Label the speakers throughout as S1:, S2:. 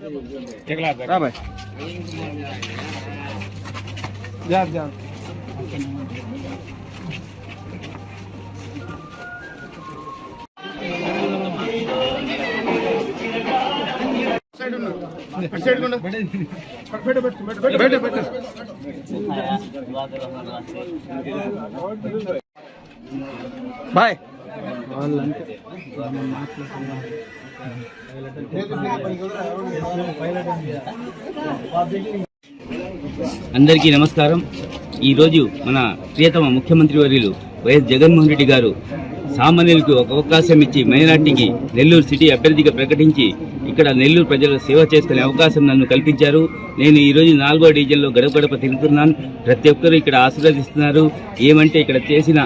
S1: भाई जा जा भाई
S2: అందరికీ నమస్కారం। ఈ రోజు మన ప్రియతమ ముఖ్యమంత్రి వర్యులు వైఎస్ జగన్మోహన్ రెడ్డి గారు సామాన్యులకు ఒక అవకాశం ఇచ్చి మైనార్టీకి నెల్లూరు సిటీ అభ్యర్థిగా ప్రకటించి ఇక్కడ నెల్లూరు ప్రజల సేవ చేసుకునే అవకాశం నన్ను కల్పించారు। నేను ఈ రోజు 4వ డివిజన్లో గడప గడప తిరుగుతున్నాను। ప్రతి ఒక్కరూ ఇక్కడ ఆశీర్వదిస్తున్నారు। ఏమంటే ఇక్కడ చేసిన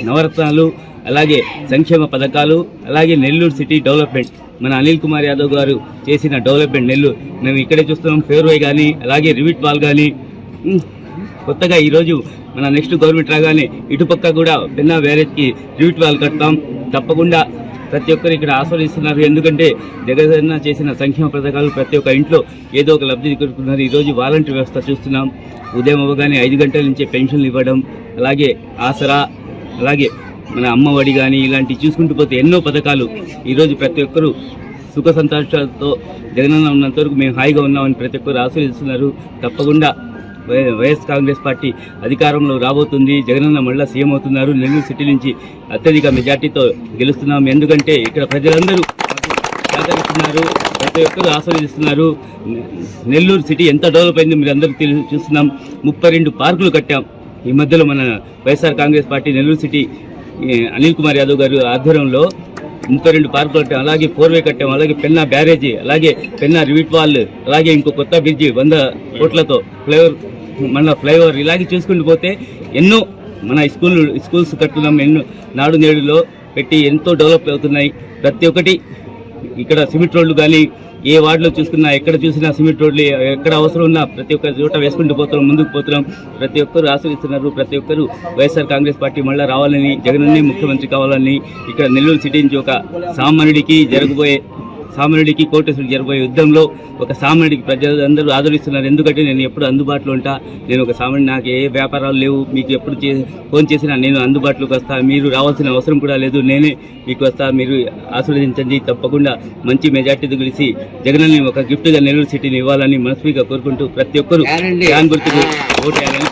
S2: నవరత్నాలు, అలాగే సంక్షేమ పథకాలు, అలాగే నెల్లూరు సిటీ డెవలప్మెంట్, మన అనిల్ కుమార్ యాదవ్ గారు చేసిన డెవలప్మెంట్ నెల్లూరు మేము ఇక్కడే చూస్తున్నాం। ఫేర్వే కానీ, అలాగే రివిట్ వాల్ కానీ, కొత్తగా ఈరోజు మన నెక్స్ట్ గవర్నమెంట్ రాగానే ఇటుపక్క కూడా పెన్నా బ్యారేజ్కి రివిట్ వాల్ కడతాం। తప్పకుండా ప్రతి ఒక్కరు ఇక్కడ ఆస్వాదిస్తున్నారు। ఎందుకంటే జగన్ చేసిన సంక్షేమ పథకాలు ప్రతి ఒక్క ఇంట్లో ఏదో ఒక లబ్ధి కొడుతున్నారు। ఈరోజు వాలంటీర్ వ్యవస్థ చూస్తున్నాం। ఉదయం అవ్వగానే 5 గంటల నుంచే పెన్షన్లు ఇవ్వడం, అలాగే ఆసరా, అలాగే మన అమ్మఒడి కానీ ఇలాంటివి చూసుకుంటూ పోతే ఎన్నో పథకాలు ఈరోజు ప్రతి ఒక్కరూ సుఖ సంతోషాలతో జగనన్న ఉన్నంత వరకు మేము హాయిగా ఉన్నామని ప్రతి ఒక్కరు ఆశీర్వదిస్తున్నారు। తప్పకుండా వైఎస్ కాంగ్రెస్ పార్టీ అధికారంలో రాబోతుంది। జగనన్న మళ్ళా సీఎం అవుతున్నారు। నెల్లూరు సిటీ నుంచి అత్యధిక మెజార్టీతో గెలుస్తున్నాం। ఎందుకంటే ఇక్కడ ప్రజలందరూ సహకరిస్తున్నారు, ప్రతి ఒక్కరు ఆస్వాదిస్తున్నారు। నెల్లూరు సిటీ ఎంత డెవలప్ అయిందో మీరు అందరూ చూస్తున్నాం। 32 పార్కులు కట్టాం ఈ మధ్యలో మన వైఎస్ఆర్ కాంగ్రెస్ పార్టీ నెల్లూరు సిటీ అనిల్ కుమార్ యాదవ్ గారు ఆధ్వర్యంలో 32 పార్కులు కట్టాం, అలాగే ఫోర్వే కట్టాం, అలాగే పెన్నా బ్యారేజీ, అలాగే పెన్నా రివిట్ వాల్, అలాగే ఇంకో కొత్త బ్రిడ్జి 100 కోట్లతో ఫ్లైఓవర్ ఇలాగే చూసుకుంటూ పోతే ఎన్నో మన స్కూల్స్ కట్టున్నాం। ఎన్నో నాడు నేడులో పెట్టి ఎంతో డెవలప్ అవుతున్నాయి। ప్రతి ఒక్కటి ఇక్కడ సిమెంట్ రోడ్లు కానీ ఏ వార్డులో చూసుకున్నా, ఎక్కడ చూసినా సిమెంట్ రోడ్లు, ఎక్కడ అవసరం ఉన్నా ప్రతి ఒక్క చోట వేసుకుంటూ పోతున్నాం, ముందుకు పోతున్నాం। ప్రతి ఒక్కరు ఆశీర్వదిస్తున్నారు। ప్రతి ఒక్కరు వైఎస్ఆర్ కాంగ్రెస్ పార్టీ మళ్ళీ రావాలని, జగనన్నే ముఖ్యమంత్రి కావాలని, ఇక్కడ నెల్లూరు సిటీ నుంచి ఒక సామాన్యుడికి కోటేశ్వరికి జరగబోయే యుద్ధంలో ఒక సామాన్యుడికి ప్రజలందరూ ఆదరిస్తున్నారు। ఎందుకంటే నేను ఎప్పుడు అందుబాటులో ఉంటా। నేను ఒక సామాన్యుడు, నాకు ఏ వ్యాపారాలు లేవు। మీకు ఎప్పుడు ఫోన్ చేసినా నేను అందుబాటులోకి వస్తా। మీరు రావాల్సిన అవసరం కూడా లేదు, నేనే మీకు వస్తా। మీరు ఆశీర్వదించండి। తప్పకుండా మంచి మెజార్టీతో గెలిచి జగనన్ని ఒక గిఫ్ట్గా నెల్లూరు సిటీని ఇవ్వాలని మనస్ఫూర్తిగా కోరుకుంటూ ప్రతి ఒక్కరూ ఫ్యాన్ గుర్తుకు ఓటు వేయాలని